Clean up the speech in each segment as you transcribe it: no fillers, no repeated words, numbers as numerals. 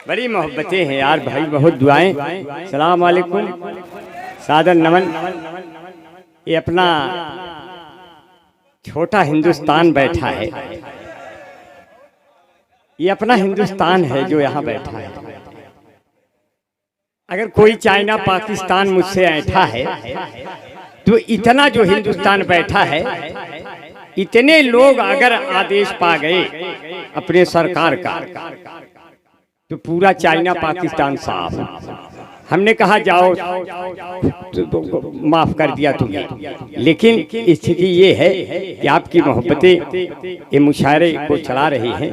बड़ी मोहब्बतें हैं यार भाई, बहुत दुआएं। सलाम वालेकुम, सादर नमन। ये अपना छोटा हिंदुस्तान बैठा है, ये अपना हिंदुस्तान है जो यहाँ बैठा है। अगर कोई चाइना पाकिस्तान मुझसे ऐठा है तो इतना जो हिंदुस्तान बैठा है, इतने लोग अगर आदेश पा गए अपने सरकार का तो पूरा चाइना पाकिस्तान साफ। हमने कहा जाओ तो माफ कर दिया तुम्हें, लेकिन स्थिति ये है कि आपकी मोहब्बतें ये मुशायरे को चला रही हैं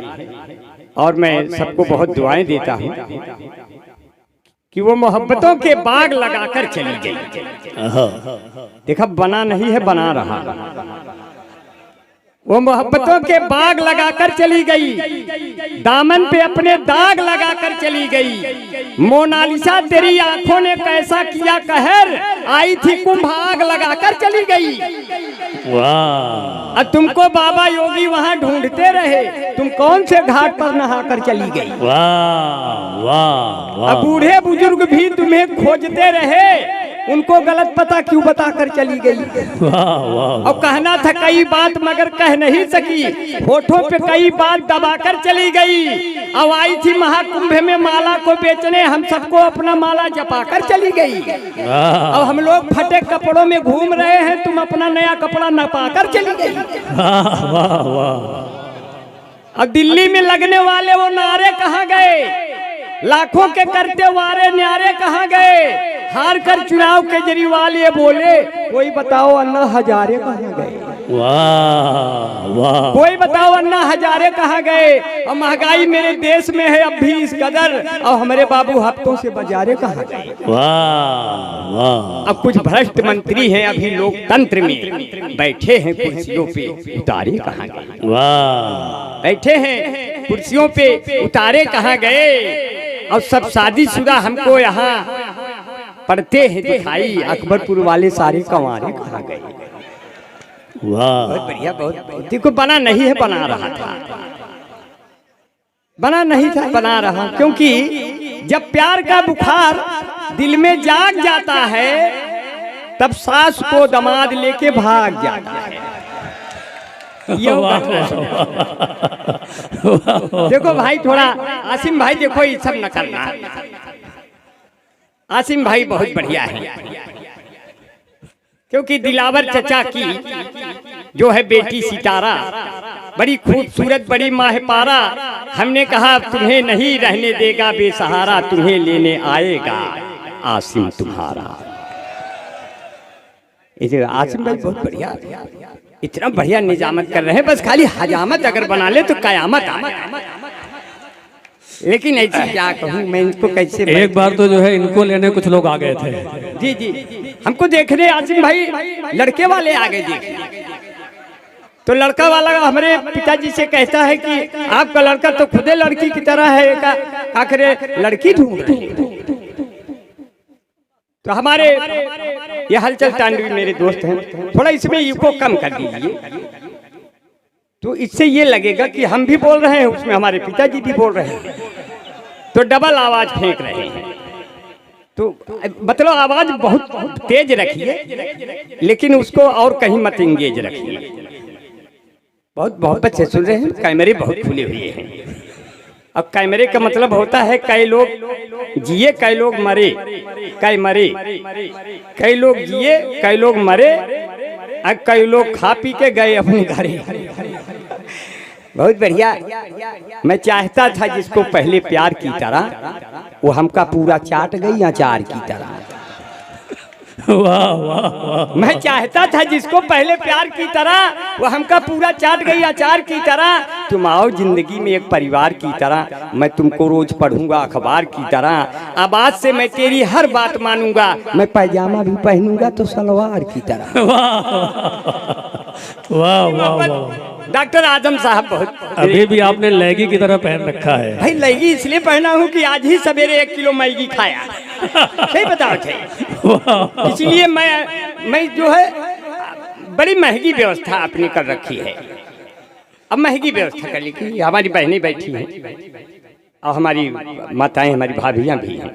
और मैं सबको बहुत दुआएं देता हूँ कि वो मोहब्बतों के बाग लगाकर चली गई। देखा, बना नहीं है, बना रहा। वो मोहब्बतों के बाग लगाकर चली गई, दामन पे अपने दाग लगाकर चली गई। मोनालिसा तेरी आंखों ने कैसा किया कहर, आई थी कुंभ आग लगाकर चली गई। वाह! अब तुमको बाबा योगी वहां ढूंढते रहे, तुम कौन से घाट पर नहाकर चली गई। वाह वाह! अब बूढ़े बुजुर्ग भी तुम्हें खोजते रहे, उनको गलत पता क्यों बताकर चली गई। और कहना था कई बात मगर कह नहीं सकी, होठों पे कई बात दबाकर चली गई। अब आई थी महाकुंभ में माला को बेचने, हम सबको अपना माला जपाकर चली गई। अब हम लोग फटे कपड़ों में घूम रहे हैं, तुम अपना नया कपड़ा नपाकर चली गई। अब दिल्ली में लगने वाले वो नारे कहाँ गए, लाखों के करते वारे न्यारे कहाँ गए। हार कर चुनाव केजरीवाल ये बोले, कोई बताओ अन्ना हजारे कहाँ गए। वाह वाह! कोई बताओ अन्ना हजारे कहाँ गए। और महंगाई मेरे देश में है अब भी इस कदर, और हमारे बाबू हफ्तों से बाजारे कहाँ गए। वाह वाह! अब कुछ भ्रष्ट मंत्री हैं अभी लोकतंत्र में बैठे हैं कुर्सियों पे, उतारे कहाँ गए। वाह! बैठे हैं कुर्सियों पे, उतारे कहाँ गए। और सब शादीशुदा हमको यहाँ पढ़ते हैं दिखाई, अकबरपुर वाले सारे कंवारे कहाँ गए। वाह! बहुत बढ़िया, बहुत। देखो, बना नहीं है, बना रहा था। बना नहीं था, बना रहा। क्योंकि जब प्यार का बुखार दिल में जाग जाता है, तब सास को दामाद लेके भाग जाता है। देखो भाई, थोड़ा आसिम भाई, देखो ये सब न करना। आसिम भाई बहुत बढ़िया है, क्योंकि दिलावर चचा की जो है बेटी सितारा बड़ी खूबसूरत, बड़ी माहपारा। हमने कहा तुम्हें नहीं रहने देगा बेसहारा, तुम्हें लेने आएगा आसिम तुम्हारा। आसिम भाई बहुत बढ़िया, इतना बढ़िया निजामत कर रहे हैं, बस खाली हजामत अगर बना ले तो कयामत आ। लेकिन ऐसी क्या कहूँ मैं इनको, कैसे। एक बार तो जो है इनको लेने कुछ लोग आ गए थे। जी जी, हमको देखने आसिम भाई लड़के वाले आ गए देखने। तो लड़का वाला हमारे पिताजी से कहता है कि आपका लड़का तो खुदे लड़की की तरह है, आखिर लड़की ढूंढ रही। तो हमारे ये हलचल तांडवी मेरे दोस्त हैं, थोड़ा इसमें इको कम कर दीजिए, तो इससे ये लगेगा कि हम भी बोल रहे हैं, उसमें हमारे पिताजी भी बोल रहे हैं, तो डबल आवाज फेंक रहे हैं। तो मतलब आवाज बहुत तेज रखिए, लेकिन उसको और कहीं मत इंगेज रखिए। बहुत मोहब्बत से सुन रहे हैं, कैमरे बहुत खुले हुए हैं। अब कैमरे का मतलब होता है कई लोग जिए, कई लोग मरे, कई मरे, कई लोग जिए, कई लोग मरे, और कई लोग खा पी के गए अपने घर। बहुत बढ़िया। मैं चाहता था जिसको पहले प्यार की तरह, वो हमका पूरा चाट गई अचार की तरह। वाह वाह वाह! मैं चाहता था जिसको पहले प्यार की तरह, वो हमका पूरा चाट गई अचार की तरह। तुम आओ जिंदगी में एक परिवार की तरह, मैं तुमको रोज पढ़ूंगा अखबार की तरह। अब आज से मैं तेरी हर बात मानूंगा, मैं पैजामा भी पहनूंगा तो सलवार की तरह। वाह वाह वाह! डॉक्टर आजम साहब बहुत। अभी भी आपने लैगी की तरह पहन रखा है। भाई लैगी इसलिए पहना हूँ कि आज ही सवेरे 1 किलो मैगी खाया। सही बताओ, इसलिए मैं जो है बड़ी महंगी व्यवस्था आपने कर रखी है। अब महंगी व्यवस्था कर ली, हमारी बहनें बैठी हैं, और हमारी माताएं, हमारी भाभियाँ भी हैं,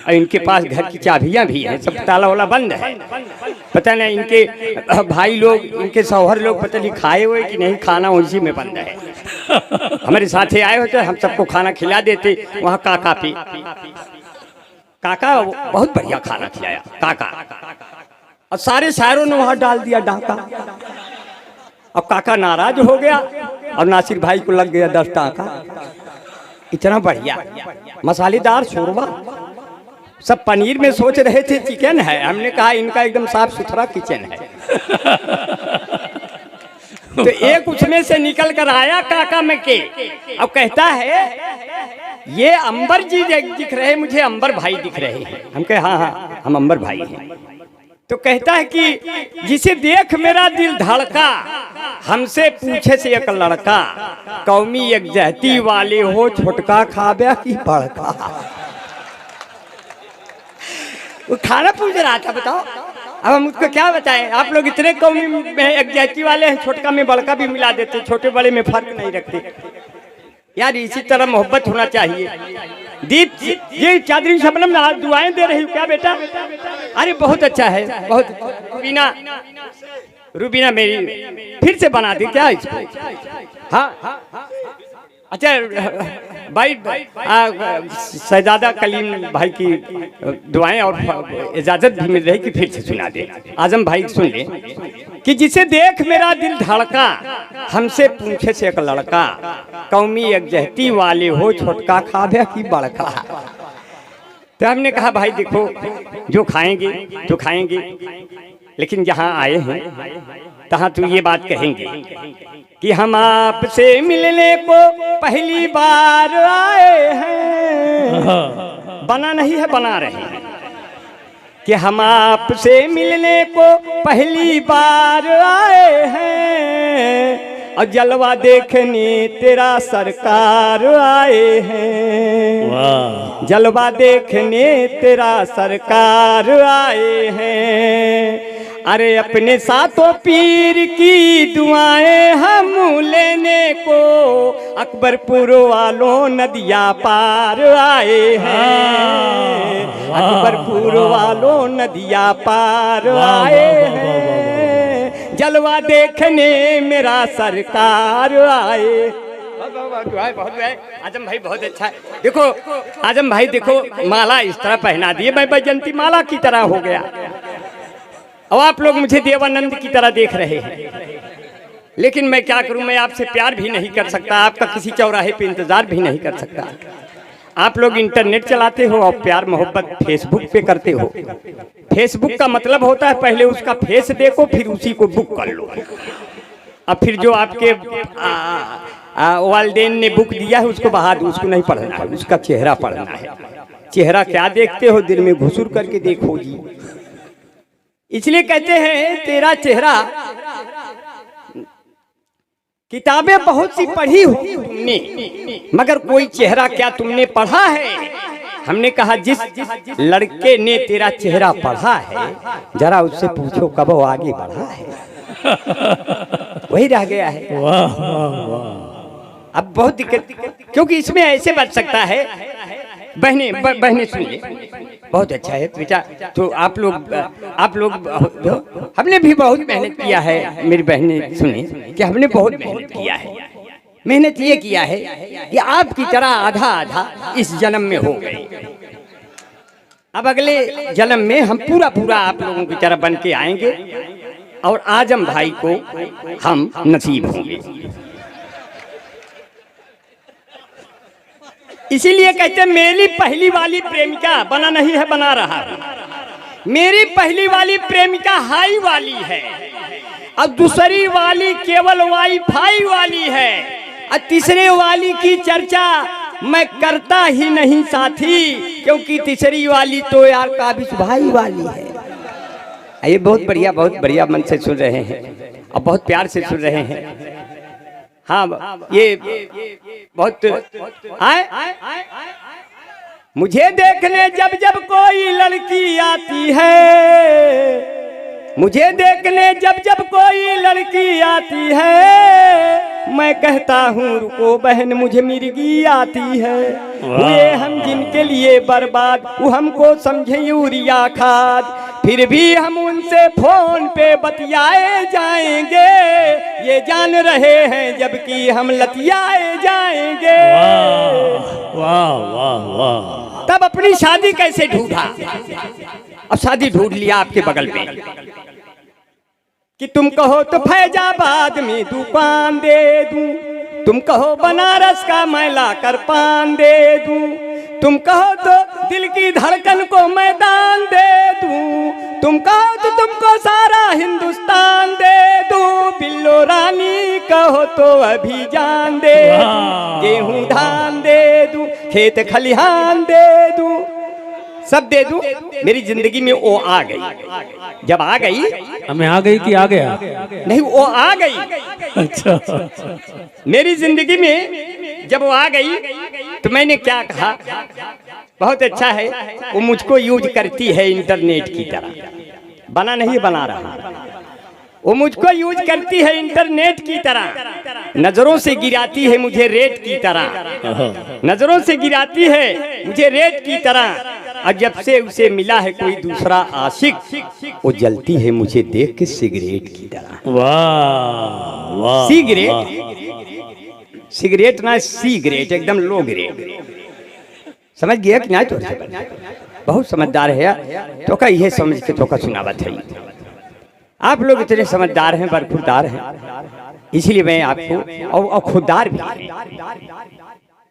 और इनके पास घर की चाबियाँ भी हैं, सब ताला वाला बंद है। पता नहीं इनके भाई लोग, इनके शौहर लोग पता नहीं खाए हुए कि नहीं, खाना उसी में बंद है। हमारे साथ ही आए होते, हम सबको खाना खिला देते वहाँ काका पे। काका बहुत बढ़िया खाना खिलाया काका, और सारे शायरों ने वहाँ डाल दिया डाका। अब काका नाराज हो गया और नासिर भाई को लग गया 10 टाका। इतना बढ़िया मसालेदार शोरबा, सब पनीर में सोच रहे थे चिकन है। हमने कहा इनका एकदम साफ सुथरा किचन है। तो एक उसमें से निकल कर आया काका में के, अब कहता है ये अंबर जी दिख रहे, मुझे अंबर भाई दिख रहे हैं। हम कहे हाँ हाँ हम अंबर भाई हैं। तो कहता है कि जिसे देख मेरा दिल धड़का, हमसे पूछे से एक लड़का, कौमी एक जहती वाले हो, छोटका खाबे की बड़का। वो खाना पूछ रहा था, बताओ अब हम उसको क्या बताएं। आप लोग इतने कौमी में एक जाति वाले हैं, छोटका में बड़का भी मिला देते, छोटे बड़े में फर्क नहीं रखते। यार इसी तरह मोहब्बत होना चाहिए। दीप ये चादरी शबनम दुआएं दे रही हो क्या बेटा? अरे बहुत अच्छा है, बहुत। रूबीना मेरी फिर से बना दी क्या इसको? हाँ अच्छा भाई, शहजादा कलीम भाई की दुआएं और इजाजत भी मिल रही कि फिर से सुना दे। आजम भाई सुन ले कि जिसे देख मेरा दिल धड़का, हमसे पूछे से एक लड़का, कौमी एक जहती वाले हो, छोटका खाबे की बड़का। तो हमने कहा भाई देखो जो खाएंगे तो खाएंगे, लेकिन जहाँ आए हैं तहाँ तो ये बात कहेंगे कि हम आपसे मिलने को पहली बार आए हैं। बना नहीं है, बना रहे हैं कि हम आपसे मिलने को पहली बार आए हैं, और जलवा देखने तेरा सरकार आए हैं। जलवा देखने तेरा सरकार आए हैं। अरे अपने साथों पीर की दुआएं हम लेने को, अकबरपुर वालों नदिया पार आए हैं। अकबरपुर वालों नदिया पार आए हैं, जलवा देखने मेरा सरकार आए। बहुत है आजम भाई, बहुत अच्छा है। देखो आजम भाई देखो, माला इस तरह पहना दिए, मैं बैजंती माला की तरह हो गया। अब आप लोग मुझे देवानंद की तरह देख रहे हैं, लेकिन मैं क्या करूं, मैं आपसे प्यार भी नहीं कर सकता, आपका किसी चौराहे पे इंतजार भी नहीं कर सकता। आप लोग इंटरनेट चलाते हो और प्यार मोहब्बत फेसबुक पे करते हो। फेसबुक का मतलब होता है पहले उसका फेस देखो, फिर उसी को बुक कर लो। अब फिर जो आपके वालदेन ने बुक दिया है उसको बहा दो, उसको नहीं पढ़ना है, उसका चेहरा पढ़ना है। चेहरा क्या देखते हो, दिल में घुसूर करके देखो जी। इसलिए कहते हैं तेरा चेहरा, किताबें बहुत सी पढ़ी हो तुमने, मगर कोई चेहरा क्या तुमने पढ़ा है? हमने कहा जिस लड़के ने तेरा चेहरा पढ़ा है, जरा उससे पूछो कब वो आगे बढ़ा है। वही रह गया है। वाह वाह वाह। अब बहुत दिक्कत, क्योंकि इसमें ऐसे बच सकता है। बहने सुन ले, बहुत अच्छा है बेटा। तो आप लोग हमने भी बहुत मेहनत किया है। मेरी बहनें सुने कि हमने बहुत मेहनत किया है। मेहनत ये किया है कि आपकी तरह आधा आधा इस जन्म में हो गए। अब अगले जन्म में हम पूरा आप लोगों की तरह बन के आएंगे और आजम भाई को हम नसीब होंगे। इसीलिए कहते हैं मेरी पहली वाली प्रेमिका बना नहीं है, बना रहा है। मेरी पहली वाली प्रेमिका हाई वाली है, अब दूसरी वाली केवल वाईफाई वाली है, और तीसरे वाली की चर्चा मैं करता ही नहीं साथी, क्योंकि तीसरी वाली तो यार काबिज भाई वाली है। ये बहुत बढ़िया मन से सुन रहे हैं और बहुत प्यार से सुन रहे हैं। हाँ ये बहुत आए। मुझे देखने जब जब कोई लड़की आती है, मुझे देखने जब जब कोई लड़की आती है, मैं कहता हूँ रुको बहन मुझे मिर्गी आती है। हुए हम जिनके लिए बर्बाद, वो हमको समझे यूरिया खाद। फिर भी हम उनसे फोन पे बतियाए जाएंगे, ये जान रहे हैं जबकि हम लतियाए जाएंगे। वाह वाह वाह। तब अपनी शादी कैसे ढूंढा? अब शादी ढूंढ लिया आपके बगल में कि तुम कहो तो फैजाबाद में दुकान दे दूं, तुम कहो बनारस का मैं ला कर पान दे दूं, तुम कहो तो दिल की धड़कन को मैदान दे दूं, तुम कहो तो तुमको सारा हिंदुस्तान दे दूं, बिल्लो रानी कहो तो अभी जान दे दूं, गेहूं धान दे दूं, खेत खलिहान दे दूं, सब दे दूं। मेरी जिंदगी में वो आ गई। जब आ गई, हमें आ गई कि आ गया? नहीं, वो आ गई। अच्छा। मेरी जिंदगी में जब वो आ गई तो मैंने क्या कहा, बहुत अच्छा है, वो मुझको यूज करती है इंटरनेट की तरह, बना नहीं बना रहा, वो मुझको यूज करती है इंटरनेट की तरह, नजरों से गिराती है मुझे रेत की तरह, नजरों से गिराती है मुझे रेत की तरह। और जब से उसे मिला है कोई दूसरा आशिक, वो जलती है मुझे देख के सिगरेट की तरह। वाह वाह। सिगरेट, सिगरेट ना सिगरेट, एकदम लो ग्रेड। समझ गया कि नहीं? तो बहुत समझदार है तो का ये समझ के तो का सुनावत है। आप लोग इतने समझदार हैं, बरखुरदार हैं, इसलिए मैं आपको, और खुददार भी हैं,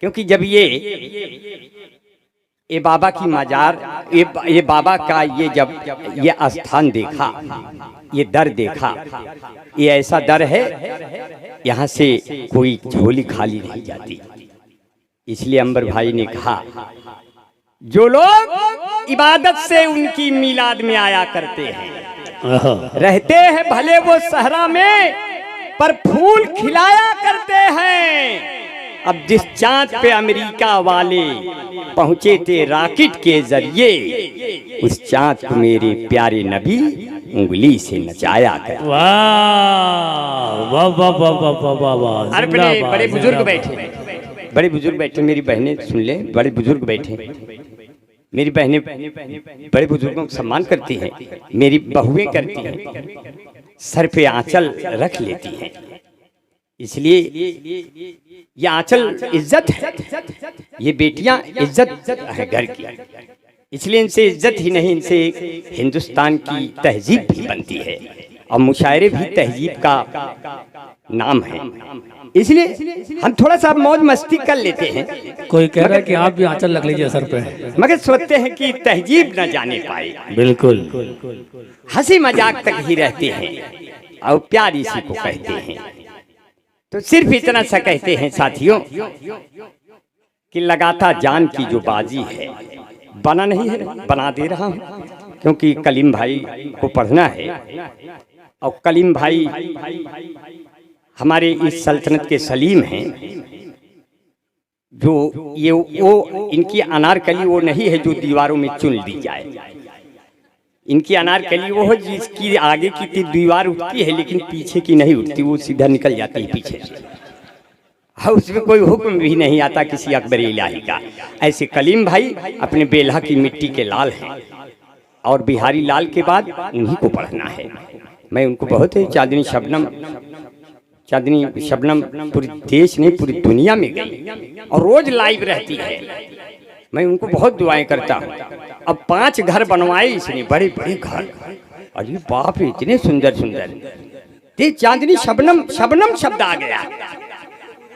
क्योंकि जब ये बाबा की मजार, ये बाबा का ये जब ये स्थान देखा, ये दर देखा, ये ऐसा दर है यहाँ से कोई झोली खाली नहीं जाती। इसलिए अंबर भाई ने कहा, जो लोग इबादत से उनकी मिलाद में आया करते हैं, रहते हैं भले वो सहरा में, पर फूल खिलाया करते हैं। अब जिस चांद पे अमेरिका वाले पहुंचे थे रॉकेट के जरिए, उस चांद को मेरे प्यारे नबी उंगली से नचाया कर। वाह वाह वाह वाह वाह वाह। अरे बड़े बुजुर्ग बैठे, बड़े बुजुर्ग बैठे, मेरी बहनें सुन ले, बड़े बुजुर्ग बैठे, मेरी बहनें बड़े बुजुर्गों को सम्मान करती हैं, मेरी बहुएं करती हैं, सर पे आंचल रख लेती हैं, इसलिए ये आंचल इज्जत है, ये बेटियां इज्जत है घर की, इसलिए इनसे इज्जत ही नहीं, इनसे हिंदुस्तान की तहजीब भी बनती है, और मुशायरे भी तहजीब का नाम है। इसलिए हम थोड़ा सा मौज मस्ती कर लेते हैं। कोई कह रहा है कि आप भी आंचल रख लीजिए सर पे, मगर सोचते हैं कि तहजीब न जाने पाए। बिल्कुल, हंसी मजाक तक ही रहते हैं और प्यार इसी को कहते हैं। तो सिर्फ इतना सा कहते हैं साथियों कि लगाता जान की जो बाजी है, बना नहीं है, बना दे रहा हूं, क्योंकि कलीम भाई को पढ़ना है, और कलीम भाई हमारे इस सल्तनत के सलीम हैं। जो ये वो इनकी अनारकली वो नहीं है जो दीवारों में चुन दी जाए, इनकी अनारकली वो है जिसकी आगे की दीवार उठती है लेकिन पीछे की नहीं उठती, वो सीधा निकल जाती है पीछे से, हाँ, उसमें कोई हुक्म भी नहीं आता किसी अकबर इलाही का। ऐसे कलीम भाई अपने बेल्हा की मिट्टी के लाल हैं, और बिहारी लाल के बाद उन्हीं को पढ़ना है। मैं उनको बहुत है, चांदनी शबनम पूरी देश नहीं पूरी दुनिया में गई और रोज लाइव रहती है, मैं उनको बहुत दुआएं करता हूँ। अब 5 घर बनवाए इसने, बड़े बड़े घर, अरे बाप रे इतने सुंदर सुंदर। ते चांदनी शबनम शब्द आ गया,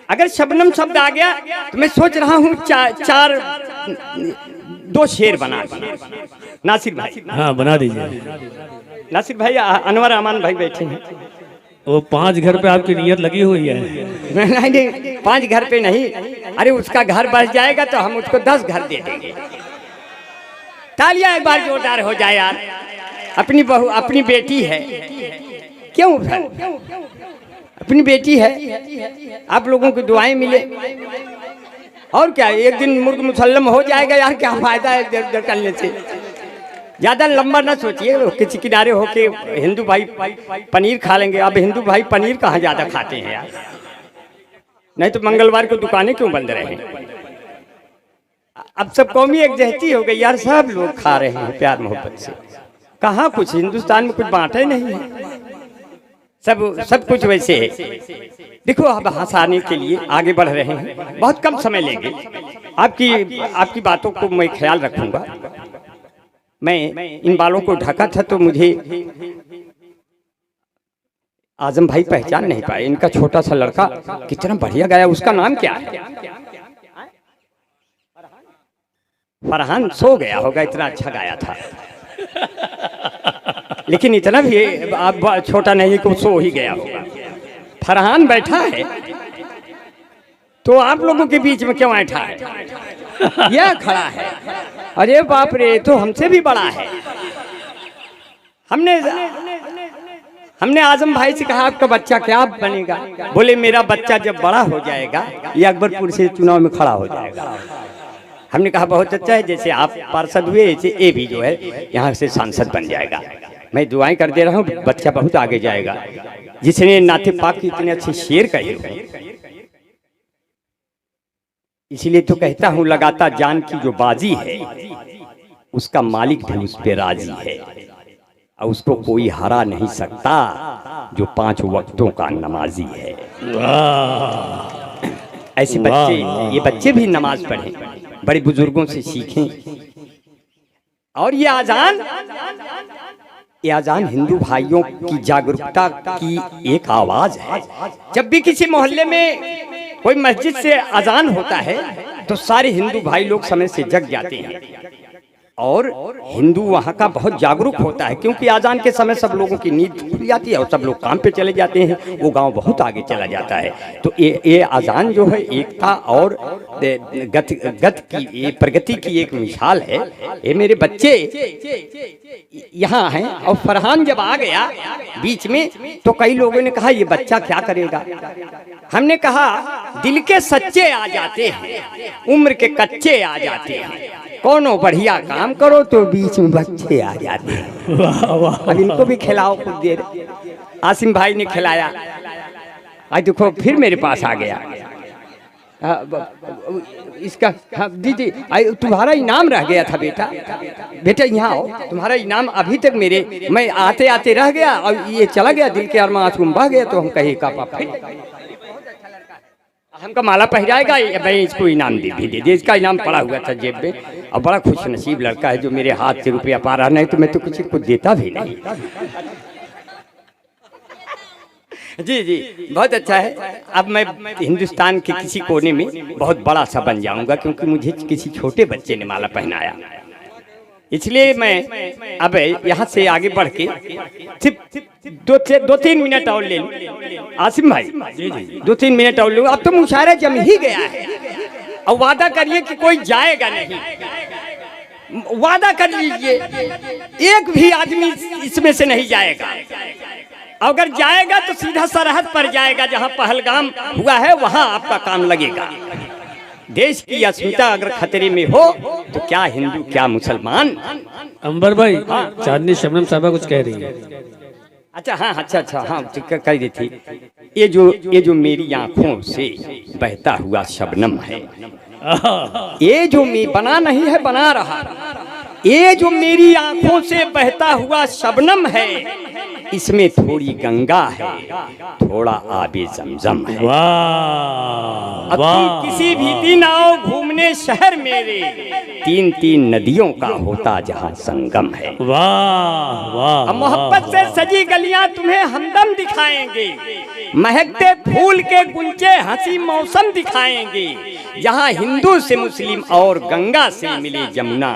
अगर शबनम शब्द आ गया तो मैं सोच रहा हूँ 2 शेर बना दिए। नासिर भाई, हाँ बना दीजिए। नासिर भाई, अनवर अमान भाई बैठे हैं, वो 5 घर पे आपकी नियत लगी हुई है। नहीं 5 घर पे नहीं, अरे उसका घर बस जाएगा तो हम उसको 10 घर दे देंगे। तालियां एक बार जोरदार हो जाए यार, अपनी बहू अपनी बेटी है, क्यों फिर अपनी बेटी है, आप लोगों की दुआएं मिले, और क्या, एक दिन मुर्ग मुसल्लम हो जाएगा यार, क्या फायदा है दर दर करने से। ज्यादा लंबा ना सोचिए, किसी किनारे होके हिंदू भाई पनीर खा लेंगे। अब हिंदू भाई पनीर कहाँ ज्यादा खाते हैं यार, नहीं तो मंगलवार को दुकानें क्यों बंद रहे। अब सब कौमी एकजहती हो गई यार, सब लोग खा रहे हैं प्यार मोहब्बत से। कहाँ कुछ हिंदुस्तान में कुछ बांटा ही नहीं है, सब कुछ वैसे है। देखो अब हंसाने के लिए आगे बढ़ रहे हैं, बहुत कम समय लेंगे। आपकी बातों को मैं ख्याल रखूंगा। मैं इन बालों को ढका था तो मुझे आजम भाई पहचान नहीं पाए। इनका छोटा सा लड़का कितना बढ़िया गाया, उसका नाम क्या है? फरहान सो गया होगा, इतना अच्छा गाया था। लेकिन इतना भी आप छोटा नहीं कि सो ही गया होगा। फरहान बैठा है तो आप लोगों के बीच में क्यों बैठा है? यह खड़ा है। अरे बाप रे, तो हमसे भी बड़ा है। हमने आजम भाई से कहा आपका बच्चा क्या बनेगा? बोले मेरा बच्चा जब बड़ा हो जाएगा ये अकबरपुर से चुनाव में खड़ा हो जाएगा। हमने कहा बहुत अच्छा है, जैसे आप पार्षद हुए ऐसे ये भी जो है यहाँ से सांसद बन जाएगा। मैं दुआएं कर दे रहा हूँ, बच्चा बहुत आगे जाएगा। जिसने नाते पाक की इतने अच्छे शेर कहे हुए, इसीलिए तो कहता हूँ लगाता जान की जो बाजी है उसका मालिक भी उस पे राजी है, और उसको कोई हरा नहीं सकता जो 5 वक्तों का नमाजी है। ऐसे बच्चे, ये बच्चे भी नमाज पढ़ें, बड़े बुजुर्गों से सीखें। और ये आजान हिंदू भाइयों की जागरूकता की एक आवाज है। जब भी किसी मोहल्ले में कोई मस्जिद से अजान होता है तो सारे हिंदू भाई लोग समय से जग जाते हैं, और हिंदू वहाँ का बहुत जागरूक होता है, क्योंकि आजान के समय सब लोगों की नींद खुल जाती है और सब लोग काम पे चले जाते हैं, वो गांव बहुत आगे चला जाता है। तो ये आजान जो है एकता और गति की, ये प्रगति की एक मिसाल है। ये मेरे बच्चे यहाँ हैं, और फरहान जब आ गया बीच में तो कई लोगों ने कहा ये बच्चा क्या करेगा? हमने कहा दिल के सच्चे आ जाते हैं, उम्र के कच्चे आ जाते हैं। कोनो बढ़िया काम करो तो बीच में बच्चे आ जाते हैं। अब इनको भी खिलाओ कुछ देर। आसिम भाई ने खिलाया, आज देखो फिर मेरे पास आ गया। इसका दीदी तुम्हारा इनाम रह गया था बेटा, बेटा यहाँ आओ, तुम्हारा इनाम अभी तक मैं आते आते रह गया और ये चला गया, दिल के अरमा आंसू बह गया। तो हम कहे का पापा हमका माला पहनाएगा, भाई इसको इनाम दे दे। इसका इनाम पड़ा हुआ था जेब में, और बड़ा खुश नसीब लड़का है जो मेरे हाथ से रुपया पा रहा, नहीं तो मैं तो किसी को देता भी नहीं। जी जी बहुत अच्छा है। अब मैं हिंदुस्तान के किसी कोने में बहुत बड़ा सा बन जाऊंगा, क्योंकि मुझे किसी छोटे बच्चे ने माला पहनाया। इसलिए मैं अब यहाँ से आगे बढ़ के सिर्फ 2-3 मिनट और ले लूं। आसिम भाई जी 2-3 मिनट और लूं। अब तो मुशायरा जम ही गया है, और वादा करिए कि कोई जाएगा नहीं। वादा कर लीजिए एक भी आदमी इसमें से नहीं जाएगा। अगर जाएगा तो सीधा सरहद पर जाएगा, जहां पहलगाम हुआ है वहां आपका काम लगेगा। देश की अस्मिता अगर खतरे में हो तो क्या हिंदू क्या मुसलमान। अंबर भाई चांदनी शबनम साहबा कुछ कह रही है। अच्छा हाँ, अच्छा हाँ कह रही थी। ये जो मेरी आंखों से बहता हुआ शबनम है, ये जो बना नहीं है बना रहा, ये जो मेरी आंखों से बहता हुआ शबनम है, इसमें थोड़ी गंगा है, थोड़ा आबे जमजम है। वाह तुम किसी भी दिन आओ घूमने शहर मेरे, 3-3 नदियों का होता जहाँ संगम है। वाह वाह, मोहब्बत से सजी गलियां तुम्हें हमदम दिखाएंगे, महकते फूल के गुंचे हंसी मौसम दिखाएंगे, जहाँ हिंदू से मुस्लिम और गंगा से मिले जमुना,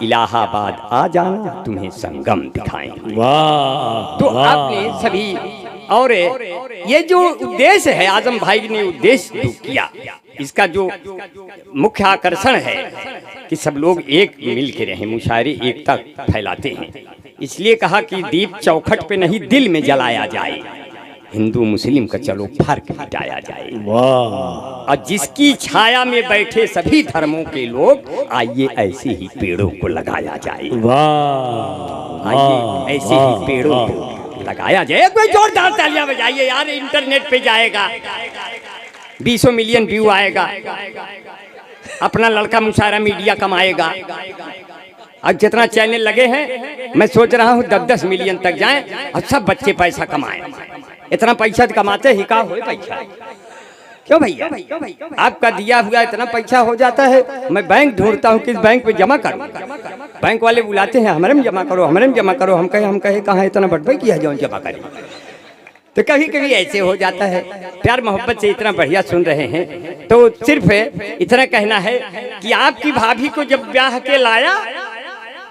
इलाहाबाद आ जाना तुम्हें संगम दिखाएंगे। वाह। तो आपने सभी, और ये जो उद्देश्य है आजम भाई ने उद्देश्य किया, इसका जो मुख्य आकर्षण है कि सब लोग एक मिल के रहें, मुशायरे एकता फैलाते हैं। इसलिए कहा कि दीप चौखट पे नहीं दिल में जलाया जाए, हिंदू मुस्लिम का चलो फर्क मिटाया जाए। वाह। और जिसकी छाया में बैठे सभी धर्मों के लोग, आइए ऐसे ही पेड़ों को लगाया जाए। वाह। आइए ऐसे ही पेड़ों को लगाया जाए। कोई जोरदार तालियां बजाइए यार, इंटरनेट पे जाएगा, 20 मिलियन व्यू आएगा। अपना लड़का मुशायरा मीडिया कमाएगा। अब जितना चैनल लगे हैं मैं सोच रहा हूँ 10-10 मिलियन तक जाएं और सब बच्चे पैसा कमाएं। इतना पैसा कमाते ही का हो पैसा, क्यों भैया? आपका दिया हुआ इतना पैसा हो जाता है, मैं बैंक ढूंढता हूँ किस बैंक पे जमा करूँ। बैंक वाले बुलाते हैं हमारे में जमा करो, हमारे में जमा करो। हम कहे कहाँ इतना बटवाई किया जाओ जमा करें। तो कभी कभी ऐसे हो जाता है। प्यार मोहब्बत से इतना बढ़िया सुन रहे हैं तो सिर्फ इतना कहना है कि आपकी भाभी को जब ब्याह के लाया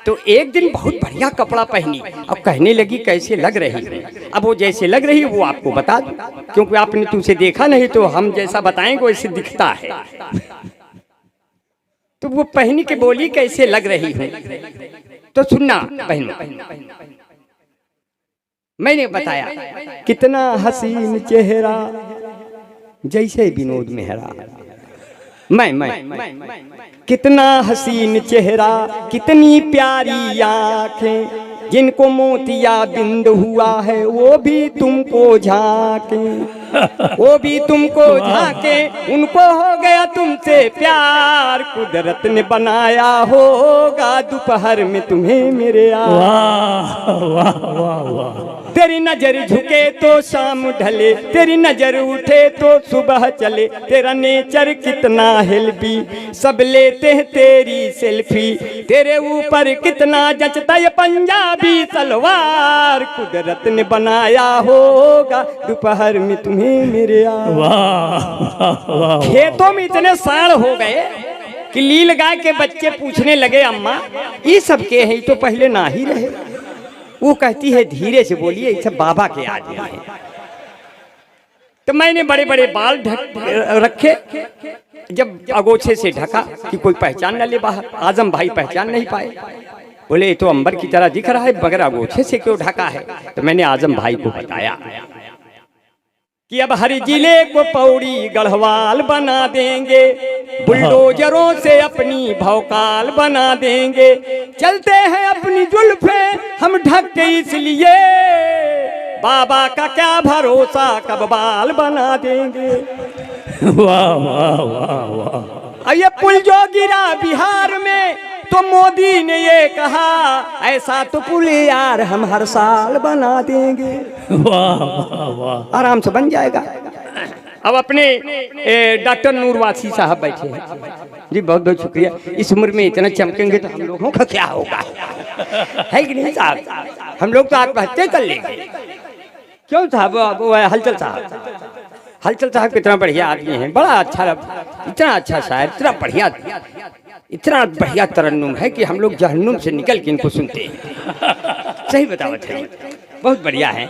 तो एक दिन बहुत बढ़िया कपड़ा पहनी और कहने लगी कैसे लग रही है। अब वो जैसे लग रही वो आपको बता दूं, क्योंकि आपने तो उसे देखा नहीं, तो हम जैसा बताएंगे वैसे दिखता है। तो वो पहनी के बोली कैसे लग रही हूँ, तो सुनना बहन। मैंने बताया कितना हसीन चेहरा जैसे विनोद मेहरा। मैं कितना हसीन चेहरा कितनी प्यारी आंखें, जिनको मोतिया बिंद हुआ है वो भी तुमको झांके, वो भी तुमको झांके। उनको हो गया तुमसे प्यार, कुदरत ने बनाया होगा दोपहर में तुम्हें मेरे यार। वाह वाह वाह वाह। तेरी नजर झुके तो शाम ढले, तेरी नजर उठे तो सुबह चले। तेरा नेचर कितना हेल्पी, सब लेते हैं तेरी सेल्फी। तेरे ऊपर कितना जचता ये पंजाबी सलवार, कुदरत ने बनाया होगा दोपहर में तुम्हें मेरे यार। वाह। खेतों में इतने साल हो गए कि लील गाय के बच्चे पूछने लगे अम्मा ये सब के हैं, तो पहले ना ही रहे। वो कहती है धीरे से बोलिए, ये सब बाबा के आदमी है। तो मैंने बड़े बड़े बाल रखे, जब अगोछे से ढका कि कोई पहचान न ले बाहर। आजम भाई पहचान नहीं पाए, बोले ये तो अंबर की तरह दिख रहा है मगर अगोछे से क्यों ढका है। तो मैंने आजम भाई को बताया कि अब हर जिले को पौड़ी गढ़वाल बना देंगे, बुलडोजरों से अपनी भौकाल बना देंगे। चलते हैं अपनी जुल्फे हम ढक के इसलिए, बाबा का क्या भरोसा कब बाल बना देंगे। वाह वाह वाह वाह। ये पुल जो गिरा बिहार में तो मोदी ने ये कहा, ऐसा तो पुल यार हम हर साल बना देंगे। वाह वाह वाह। आराम से बन जाएगा। अब अपने डॉक्टर नूरवासी साहब बैठे हैं जी, बहुत बहुत शुक्रिया। इस उम्र में इतना चमकेंगे तो हम लोगों का क्या होगा, है कि नहीं साहब? हम लोग तो आत्महत्या कर लेंगे। क्यों साहब? वो हलचल साहब कितना बढ़िया आदमी है, बड़ा अच्छा, इतना अच्छा शायर, इतना बढ़िया तरन्नुम है कि हम लोग जहन्नुम से निकल के इनको सुनते हैं। सही बतावत है, बहुत बढ़िया है।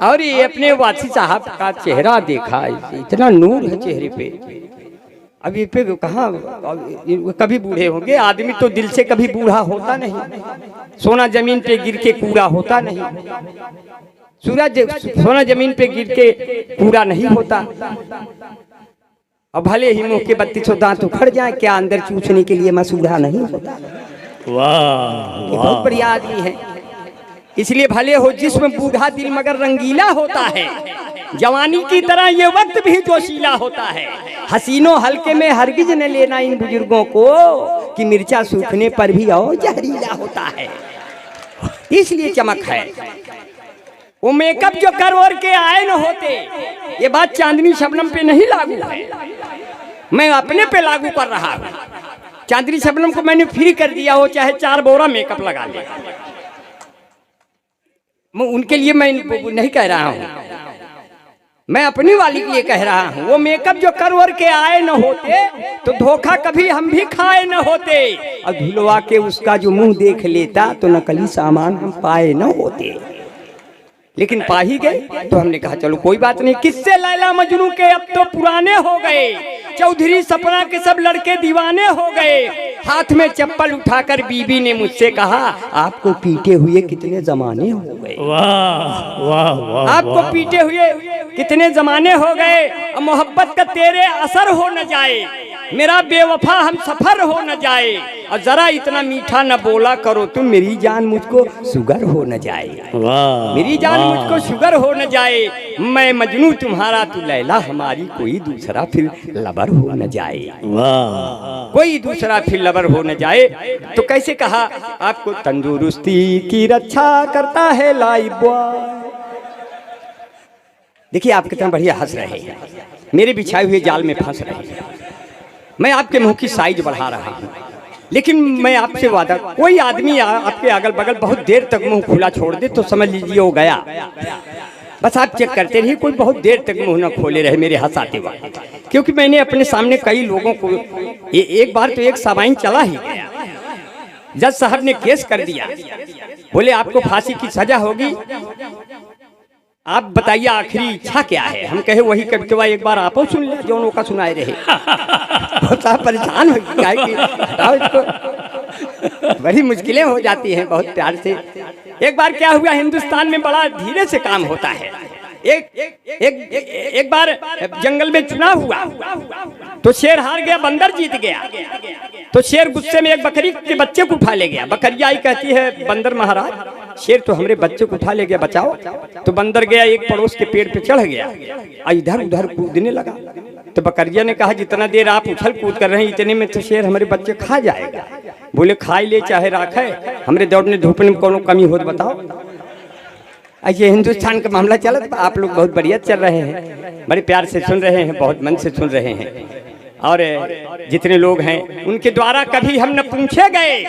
और ये अपने वासी साहब का चेहरा देखा, इतना नूर है चेहरे पे। अब ये पे कहाँ कभी बूढ़े होंगे? आदमी तो दिल से कभी बूढ़ा होता नहीं, सोना जमीन पे गिर के कूड़ा होता नहीं, सूरज सोना जमीन पे गिर के कूड़ा नहीं होता। अब भले ही मुंह के 32 दांत उखड़ जाए, क्या अंदर चूसने के लिए मसूड़ा नहीं होता। वाह, बहुत बढ़िया आदमी है। इसलिए भले हो जिसमें बूढ़ा दिल मगर रंगीला होता है, जवानी की तरह ये वक्त भी जोशीला होता है। हसीनों हल्के में हरगिज न लेना इन बुजुर्गों को, कि मिर्चा सूखने पर भी और जहरीला होता है। इसलिए चमक है। वो मेकअप जो कर और के आए न होते, ये बात चांदनी शबनम पे नहीं लागू है, मैं अपने पे लागू कर रहा हूँ। चांदनी शबनम को मैंने फ्री कर दिया हो, चाहे 4 बोरा मेकअप लगा ले। मैं उनके लिए मैं नहीं कह रहा हूँ, मैं अपनी वाली के लिए कह रहा हूँ। वो मेकअप जो कर के आए न होते तो धोखा कभी हम भी खाए न होते, और धुलवा के उसका जो मुंह देख लेता तो नकली सामान हम पाए न होते। लेकिन पा ही गए तो हमने कहा चलो कोई बात नहीं। किससे लैला मजनू के अब तो पुराने हो गए, चौधरी सपना के सब लड़के दीवाने हो गए। हाथ में चप्पल उठाकर बीबी ने मुझसे कहा, आपको पीटे हुए कितने जमाने हो गए। वाह वाह वाह। आपको पीटे हुए कितने जमाने हो गए, मोहब्बत का तेरे असर हो न जाए। मेरा बेवफा हम सफर हो न जाए, और जरा इतना मीठा न बोला करो तुम, मेरी जान मुझको शुगर हो न जाए, वाह मेरी जान मुझको शुगर हो न जाए, मैं मजनू तुम्हारा तू लैला हमारी, कोई दूसरा फिर लबर हो न जाए, वाह कोई दूसरा फिर लबर हो न जाए। तो कैसे कहा आपको, तंदुरुस्ती की रक्षा करता है लाइफ बॉय। देखिए आप कितना बढ़िया हंस रहे हैं, मेरे बिछाए हुए जाल में फंस रहे हैं। मैं आपके मुंह की साइज बढ़ा रहा हूं, लेकिन मैं आपसे वादा, कोई आदमी आपके अगल बगल बहुत देर तक मुंह खुला छोड़ दे तो समझ लीजिए वो गया। बस आप चेक करते रहिए, कोई बहुत देर तक मुंह न खोले रहे मेरे हंसाते वक्त, क्योंकि मैंने अपने सामने कई लोगों को एक बार तो एक सामाइन चला ही गया। जज साहब ने केस कर दिया, बोले आपको फांसी की सजा होगी, आप बताइए आखिरी इच्छा क्या है। हम कहे वही कविता एक बार आपो सुन ले जो का सुनाए रहे। बहुत परेशान हो गया, बड़ी मुश्किलें हो जाती हैं बहुत प्यार से। एक बार क्या हुआ, हिंदुस्तान में बड़ा धीरे से काम होता है। एक बार जंगल में चुनाव हुआ तो शेर हार गया, बंदर जीत गया। तो शेर गुस्से में एक बकरी के बच्चे को उठा ले गया। बकरिया आई कहती है, बंदर महाराज शेर तो हमरे बच्चे को उठा ले गया, बचाओ। तो बंदर गया, एक पड़ोस के पेड़ पे चढ़ गया और इधर उधर कूदने लगा। तो बकरिया ने कहा, जितना देर आप उछल कूद कर रहे हैं इतने में तो शेर हमारे बच्चे खा जाएगा। बोले खाई ले चाहे राखे, हमरे दौड़ने धूपने में कोनो कमी हो तो बताओ। ये हिंदुस्तान का मामला चला, तो आप लोग बहुत बढ़िया चल रहे हैं, बड़े प्यार से सुन रहे हैं, बहुत मन से सुन रहे हैं। और जितने लोग हैं उनके द्वारा कभी हम न पूछे गए,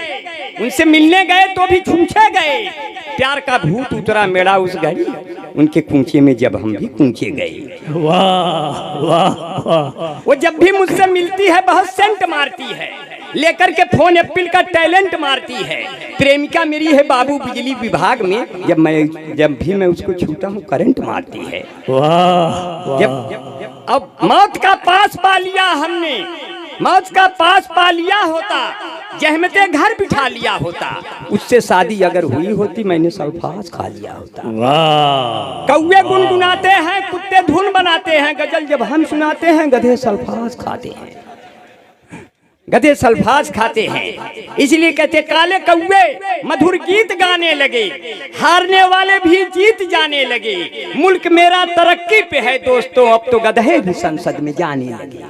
उनसे मिलने गए तो भी पूछे गए। प्यार का भूत उतरा मेरा उस घड़ी, उनके कूचे में जब हम भी कूचे गए। वाह वाह वाह। वो जब भी मुझसे मिलती है बहुत सेंट मारती है, लेकर के फोन एप्पल का टैलेंट मारती है। प्रेमिका मेरी है बाबू बिजली विभाग में, जब भी मैं उसको छूता हूँ करंट मारती है। वाह जब अब मौत का पास पा लिया हमने, मौत का पास पा लिया होता, जहमते घर बिठा लिया होता, उससे शादी अगर हुई होती मैंने सल्फास खा लिया होता। वाह। कौवे गुनगुनाते हैं, कुत्ते धुन बनाते हैं, गजल जब हम सुनाते हैं गधे सल्फास खाते हैं, गधे सल्फास खाते हैं। इसलिए कहते काले कौवे मधुर गीत गाने लगे, हारने वाले भी जीत जाने लगे। मुल्क मेरा तरक्की पे है दोस्तों, अब तो गधे भी संसद में जाने लगे।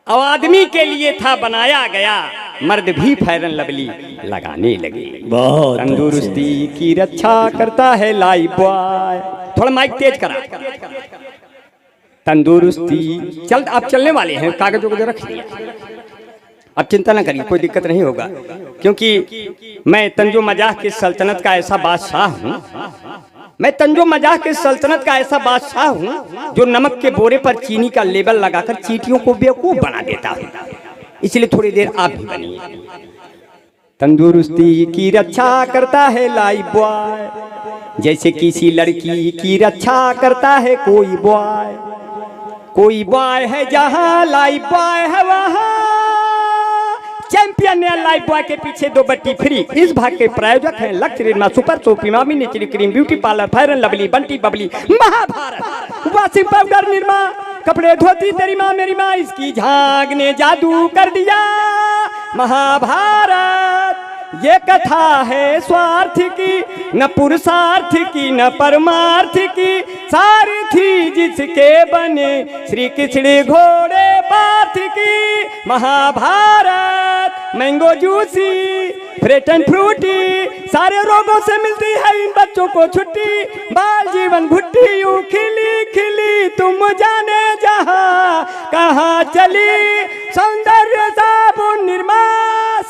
और आदमी के लिए था बनाया गया, मर्द भी फैरन लवली लगाने लगे। बहुत तंदुरुस्ती की रक्षा करता है लाइफ बॉय। थोड़ा माइक तेज करा। तंदुरुस्ती चल, आप चलने वाले हैं, कागजों को रख लिया, अब चिंता न करिए, कोई दिक्कत नहीं होगा, क्योंकि मैं तंजो मजाक की सल्तनत का ऐसा बादशाह हूँ, मैं तंजो मजाक की सल्तनत का ऐसा बादशाह हूँ जो नमक के बोरे पर चीनी का लेबल लगाकर चींटियों को बेवकूफ बना देता हूँ। इसलिए थोड़ी देर आप भी बनिए। तंदुरुस्ती की रक्षा करता है लाइफ बॉय, जैसे किसी लड़की की रक्षा करता है कोई बॉय। कोई बॉय है जहाँ लाइफ बॉय है वहाँ, चैंपियन ने लाइफ बॉय के पीछे 2 बट्टी फ्री। इस भाग के प्रायोजक हैं लक्ष्य Nirma super soap, Emami natural cream, beauty parlour, fair and lovely, Bunty Babli, Mahabharat, washing powder Nirma, कपड़े धोती तेरी माँ मेरी माँ, इसकी झाग ने जादू कर दिया। महाभारत ये कथा है स्वार्थ की, न पुरुषार्थ की न परमार्थ की, सारथी जिसके बने श्री कृष्ण घोड़े पार्थ की। महाभारत मैंगो जूसी, फ्रेट एंड फ्रूटी, सारे रोगों से मिलती है इन बच्चों को छुट्टी। बाल जीवन भुट्टी यूं खिली खिली, तुम जाने जहां कहाँ चली। सौंदर्य साबुन निर्मा,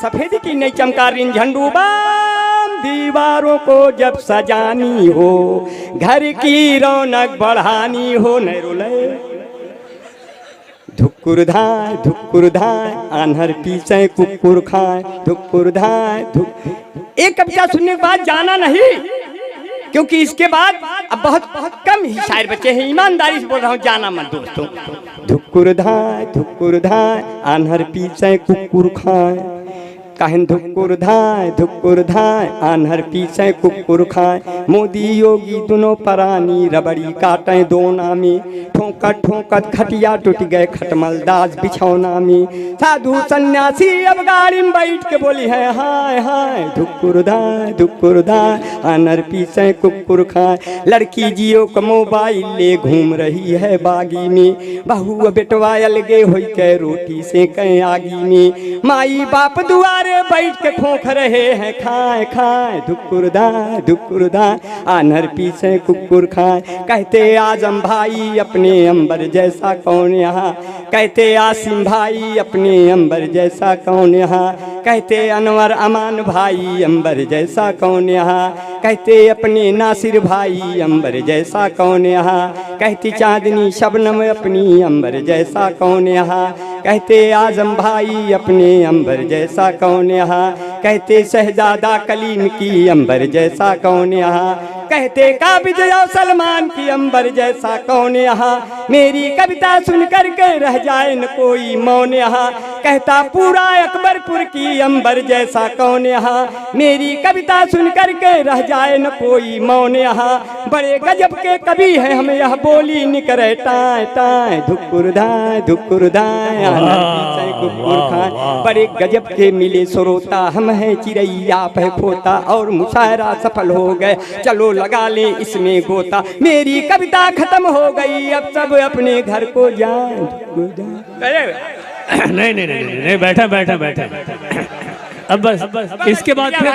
सफेदी की नई चमकारी झंडू बाम, दीवारों को जब सजानी हो, घर की रौनक बढ़ानी हो। नैरोले धुक्कुर धाय आन्हर पीछे कुकुर खाए, धुक्कुर धाय धुक। एक कविता सुनने के बाद जाना नहीं, क्योंकि इसके बाद अब बहुत कम ही शायर बचे हैं। ईमानदारी से बोल रहा हूँ, जाना मत दोस्तों। धुक्कुर धाय आन्हर पीछे कुकुर खाए, कहन धुक्कुर धाय आन्हर पीछे कुकुर खाए। मोदी योगी दोनों परानी रबड़ी काटे दोना में। ठोकत खटिया टूट गए खटमल दास बिछौना में। साधु सन्यासी अब गाड़ी में बैठ के बोली है हाय हाय धुक्कुर धाय आन्हर पीछे कुकुर खाए। लड़की जियो का मोबाइल ले घूम रही है बागी में। बहू बेटवा अलगे होई के रोटी से कहीं आगी में। माई बाप दुआरे बैठ के खोख रहे हैं खाए धुक्कुर धाय आन्हर पीछे कुकुर खाए। कहते आजम भाई अपने अंबर जैसा कौन यहाँ। कहते आसिम भाई अपने अंबर जैसा कौन यहाँ। कहते अनवर अमान भाई अंबर जैसा कौन यहाँ। कहते अपने नासिर भाई अंबर जैसा कौन यहाँ। कहती चांदनी शबनम अपनी अंबर जैसा कौन यहाँ। कहते आजम भाई अपने अंबर जैसा कौन यहाँ। कहते शहजादा कलीम की अंबर जैसा कौन यहाँ। कहते काबिज और सलमान की अंबर जैसा कौन यहाँ। मेरी कविता सुन कर के रह जाए न कोई मौन यहाँ। कहता पूरा अकबरपुर की अंबर जैसा कौन यहाँ। मेरी कविता सुन कर के रह जाए न कोई मौन यहाँ। बड़े गजब के कवि हैं हम यह बोली निकरे टाए धुक्कुर धाय कुकुर खाए। बड़े गजब के मिले श्रोता हम हैं चिड़ैया पे खोता। और मुशायरा सफल हो गए चलो लगा ले इसमें गोता। मेरी कविता खत्म हो गई अब सब अपने घर को जाए। नहीं बैठा अब बस इसके बाद फिर